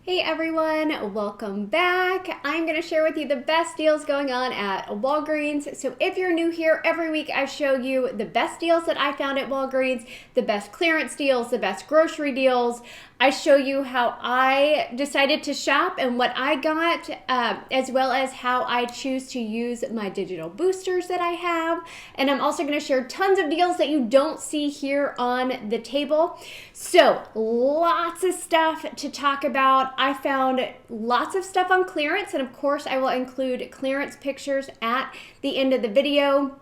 Hey everyone, welcome back. I'm going to share with you the best deals going on at Walgreens. So if you're new here, every week I show you the best deals that I found at Walgreens, the best clearance deals, the best grocery deals. I show you how I decided to shop and what I got, as well as how I choose to use my digital boosters that I have. And I'm also going to share tons of deals that you don't see here on the table. So lots of stuff to talk about. I found lots of stuff on clearance, and of course I will include clearance pictures at the end of the video.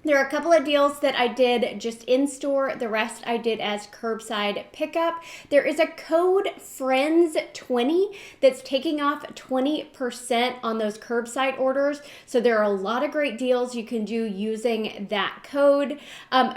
There are a couple of deals that I did just in store. The rest I did as curbside pickup. There is a code FRIENDS20 that's taking off 20% on those curbside orders. So there are a lot of great deals you can do using that code.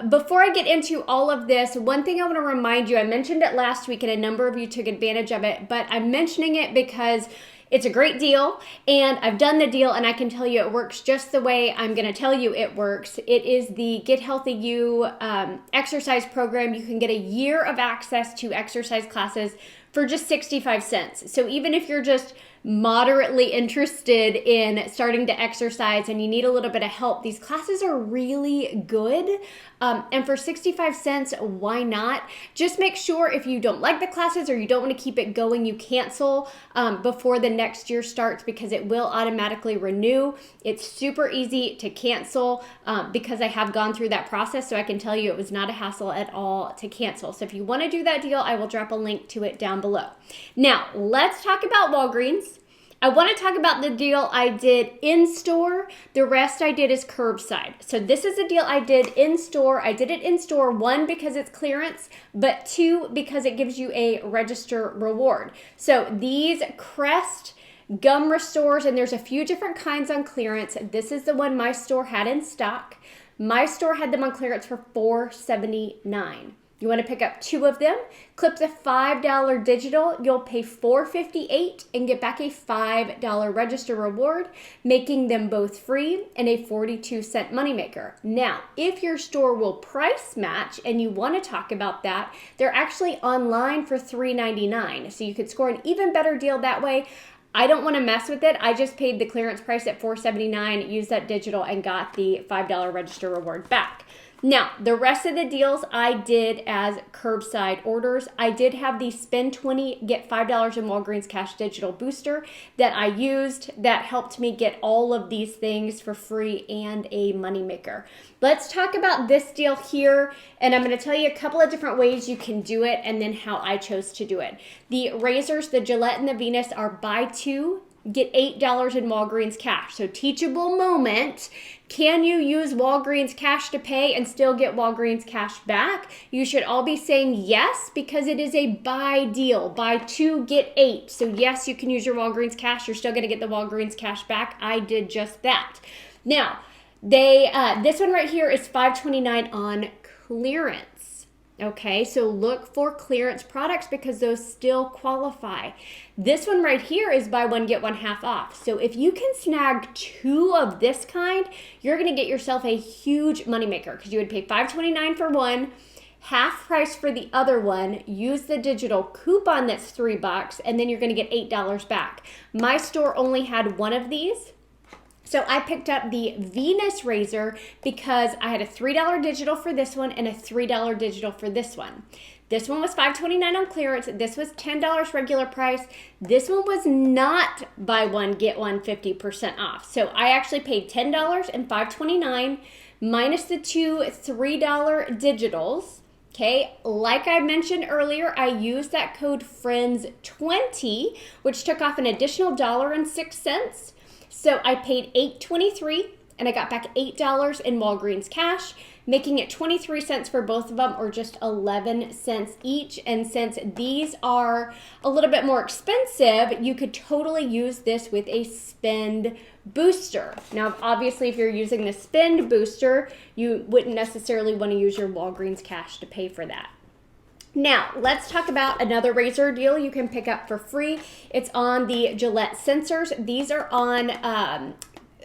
Before I get into all of this, one thing I want to remind you, I mentioned it last week and a number of you took advantage of it, but I'm mentioning it because it's a great deal, and I've done the deal, and I can tell you it works just the way I'm going to tell you it works. It is the Get Healthy You exercise program. You can get a year of access to exercise classes for just 65 cents. So even if you're just moderately interested in starting to exercise and you need a little bit of help, these classes are really good. And for 65 cents, why not? Just make sure if you don't like the classes or you don't want to keep it going, you cancel before the next year starts, because it will automatically renew. It's super easy to cancel because I have gone through that process, so I can tell you it was not a hassle at all to cancel. So if you want to do that deal, I will drop a link to it down below. Now, let's talk about Walgreens. I want to talk about the deal I did in store. The rest I did is curbside. So this is a deal I did in store. I did it in store, one, because it's clearance, but two, because it gives you a register reward. So these Crest gum restores, and there's a few different kinds on clearance. This is the one my store had in stock. My store had them on clearance for $4.79. You want to pick up two of them, clip the $5 digital, you'll pay $4.58 and get back a $5 register reward, making them both free and a 42-cent moneymaker. Now, if your store will price match and you want to talk about that, they're actually online for $3.99. So you could score an even better deal that way. I don't want to mess with it. I just paid the clearance price at $4.79, used that digital, and got the $5 register reward back. Now, the rest of the deals I did as curbside orders. I did have the spend 20, get $5 in Walgreens Cash digital booster that I used. That helped me get all of these things for free and a moneymaker. Let's talk about this deal here, and I'm going to tell you a couple of different ways you can do it and then how I chose to do it. The razors, the Gillette and the Venus, are buy two, get $8 in Walgreens Cash. So teachable moment. Can you use Walgreens Cash to pay and still get Walgreens Cash back? You should all be saying yes, because it is a buy deal. Buy two, get $8. So yes, you can use your Walgreens Cash. You're still going to get the Walgreens Cash back. I did just that. Now, this one right here is $5.29 on clearance. Okay, so look for clearance products because those still qualify. This one right here is buy one, get one half off. So if you can snag two of this kind, you're going to get yourself a huge moneymaker, because you would pay $5.29 for one, half price for the other one, use the digital coupon that's $3, and then you're going to get $8 back. My store only had one of these. So I picked up the Venus razor because I had a $3 digital for this one and a $3 digital for this one. This one was $5.29 on clearance. This was $10 regular price. This one was not buy one, get one 50% off. So I actually paid $10 and $5.29 minus the two $3 digitals. Okay, like I mentioned earlier, I used that code FRIENDS20, which took off an additional $1.06. So I paid $8.23 and I got back $8 in Walgreens Cash, making it 23 cents for both of them, or just 11 cents each. And since these are a little bit more expensive, you could totally use this with a spend booster. Now, obviously, if you're using the spend booster, you wouldn't necessarily want to use your Walgreens Cash to pay for that. Now, let's talk about another razor deal you can pick up for free. It's on the Gillette sensors. These are on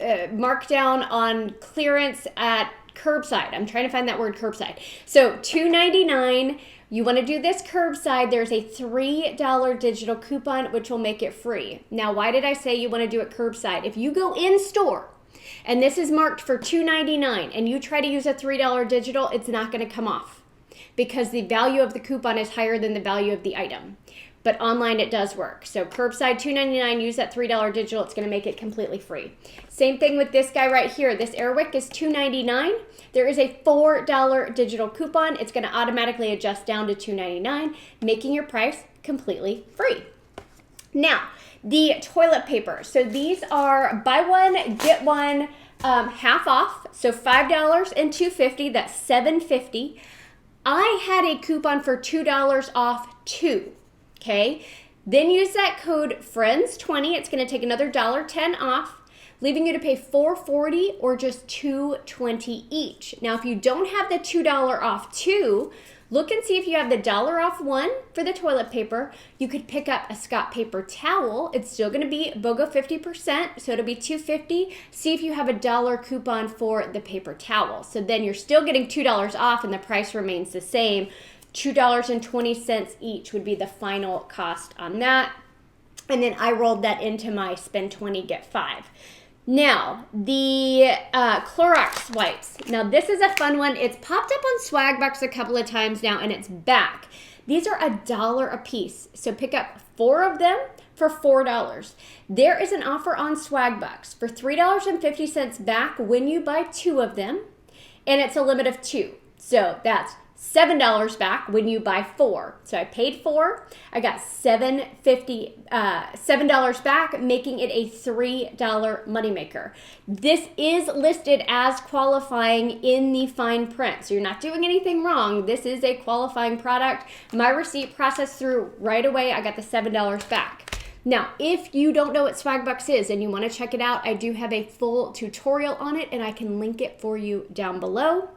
markdown on clearance at curbside. I'm trying to find that word, curbside. So $2.99 You want to do this curbside, there's a $3 digital coupon, which will make it free. Now, why did I say you want to do it curbside? If you go in store and this is marked for $2.99 and you try to use a $3 digital, it's not going to come off because the value of the coupon is higher than the value of the item. But online it does work. So curbside $2.99, use that $3 digital, it's gonna make it completely free. Same thing with this guy right here. This Airwick is $2.99. There is a $4 digital coupon. It's gonna automatically adjust down to $2.99, making your price completely free. Now, the toilet paper. So these are buy one, get one half off. So $5 and $2.50, that's $7.50. I had a coupon for $2 off two. Okay, then use that code FRIENDS20. It's going to take another $1.10 off, leaving you to pay $4.40 or just $2.20 each. Now, if you don't have the $2 off two, look and see if you have the $1 off one for the toilet paper. You could pick up a Scott paper towel. It's still going to be BOGO 50%, so it'll be $2.50. See if you have a $1 coupon for the paper towel. So then you're still getting $2 off and the price remains the same. $2.20 each would be the final cost on that. And then I rolled that into my spend 20, get 5. Now, the Clorox wipes. Now, this is a fun one. It's popped up on Swagbucks a couple of times now, and it's back. These are $1 a piece, so pick up 4 of them for $4. There is an offer on Swagbucks for $3.50 back when you buy 2 of them, and it's a limit of 2. So that's $7 back when you buy 4. So I paid 4. I got $7 back, making it a $3 moneymaker. This is listed as qualifying in the fine print. So you're not doing anything wrong. This is a qualifying product. My receipt processed through right away. I got the $7 back. Now, if you don't know what Swagbucks is and you want to check it out, I do have a full tutorial on it and I can link it for you down below.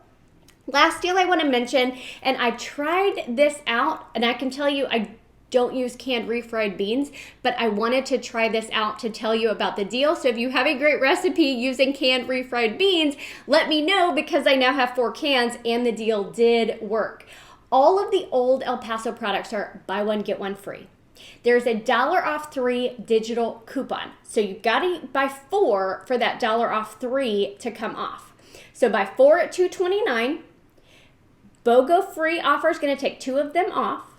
Last deal I want to mention, and I tried this out, and I can tell you I don't use canned refried beans, but I wanted to try this out to tell you about the deal. So if you have a great recipe using canned refried beans, let me know because I now have 4 cans and the deal did work. All of the old El Paso products are buy one, get one free. There's a $1 off 3 digital coupon. So you've got to buy 4 for that $1 off 3 to come off. So buy 4 at $2.29. BOGO free offer is going to take 2 of them off.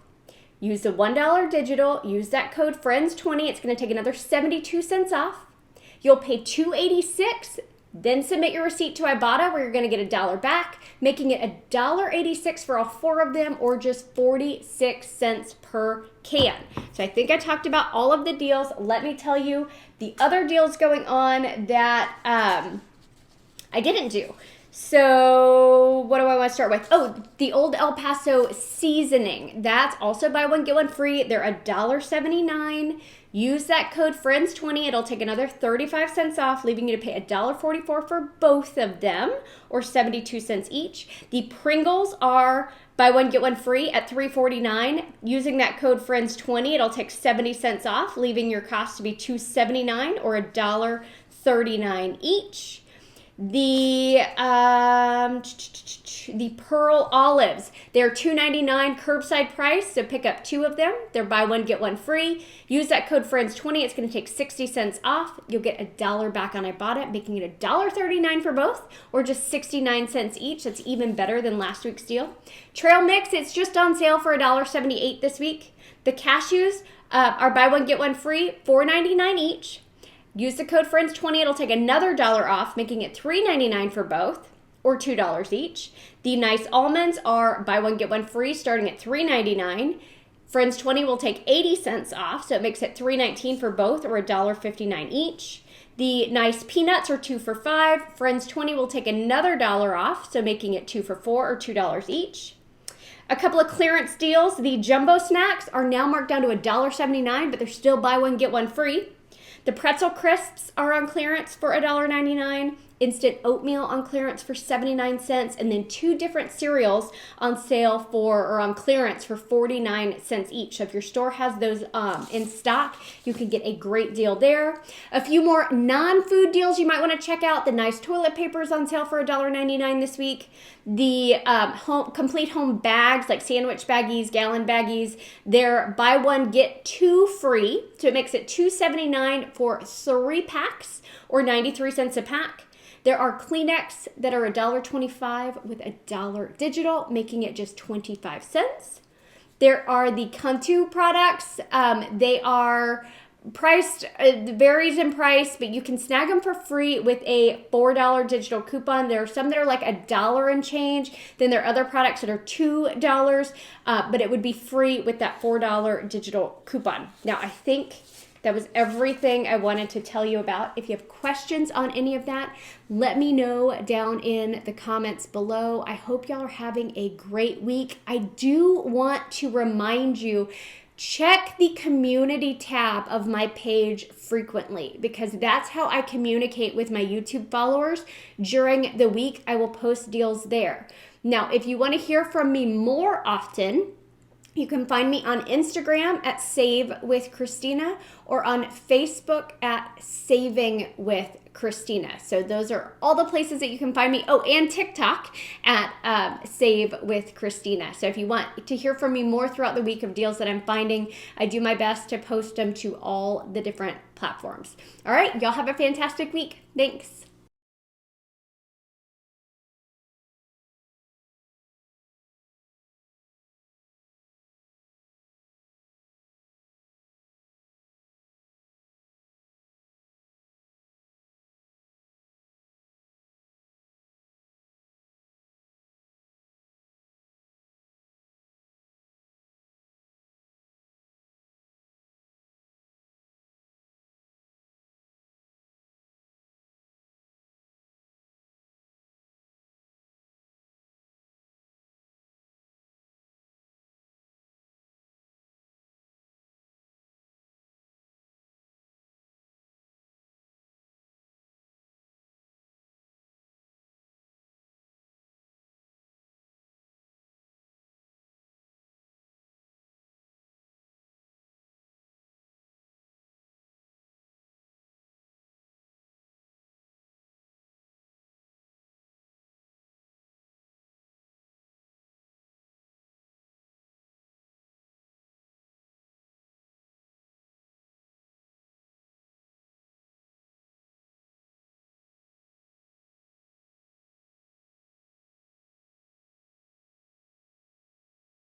Use the $1 digital. Use that code FRIENDS20. It's going to take another 72 cents off. You'll pay $2.86. Then submit your receipt to Ibotta where you're going to get $1 back, making it $1.86 for all 4 of them or just 46 cents per can. So I think I talked about all of the deals. Let me tell you the other deals going on that I didn't do. So what do I want to start with? Oh, the old El Paso seasoning. That's also buy one, get one free. They're $1.79. Use that code FRIENDS20. It'll take another 35 cents off, leaving you to pay $1.44 for both of them, or 72 cents each. The Pringles are buy one, get one free at $3.49. Using that code FRIENDS20, it'll take 70 cents off, leaving your cost to be $2.79 or $1.39 each. The Pearl Olives, they're $2.99 curbside price, so pick up 2 of them. They're buy one, get one free. Use that code FRIENDS20. It's going to take 60 cents off. You'll get $1 back on Ibotta, making it $1.39 for both, or just 69 cents each. That's even better than last week's deal. Trail Mix, it's just on sale for $1.78 this week. The cashews are buy one, get one free, $4.99 each. Use the code FRIENDS20. It'll take another $1 off, making it $3.99 for both, or $2 each. The nice almonds are buy one, get one free, starting at $3.99. FRIENDS20 will take 80 cents off, so it makes it $3.19 for both, or $1.59 each. The nice peanuts are 2 for $5. FRIENDS20 will take another $1 off, so making it 2 for $4, or $2 each. A couple of clearance deals. The jumbo snacks are now marked down to $1.79, but they're still buy one, get one free. The pretzel crisps are on clearance for $1.99. instant oatmeal on clearance for 79 cents, and then 2 different cereals on sale for, or on clearance for 49 cents each. So if your store has those in stock, you can get a great deal there. A few more non-food deals you might want to check out. The nice toilet paper is on sale for $1.99 this week. The complete home bags, like sandwich baggies, gallon baggies, they're buy one, get 2 free. So it makes it $2.79 for 3 packs or 93 cents a pack. There are Kleenex that are $1.25 with $1 digital, making it just 25 cents. There are the Cantu products. They are priced, varies in price, but you can snag them for free with a $4 digital coupon. There are some that are like $1 and change. Then there are other products that are $2, but it would be free with that $4 digital coupon. Now, I think that was everything I wanted to tell you about. If you have questions on any of that, let me know down in the comments below. I hope y'all are having a great week. I do want to remind you, check the community tab of my page frequently, because that's how I communicate with my YouTube followers. During the week, I will post deals there. Now, if you want to hear from me more often, you can find me on Instagram at Save with Christina or on Facebook at Saving with Christina. So those are all the places that you can find me. Oh, and TikTok at Save with Christina. So if you want to hear from me more throughout the week of deals that I'm finding, I do my best to post them to all the different platforms. All right, y'all have a fantastic week. Thanks.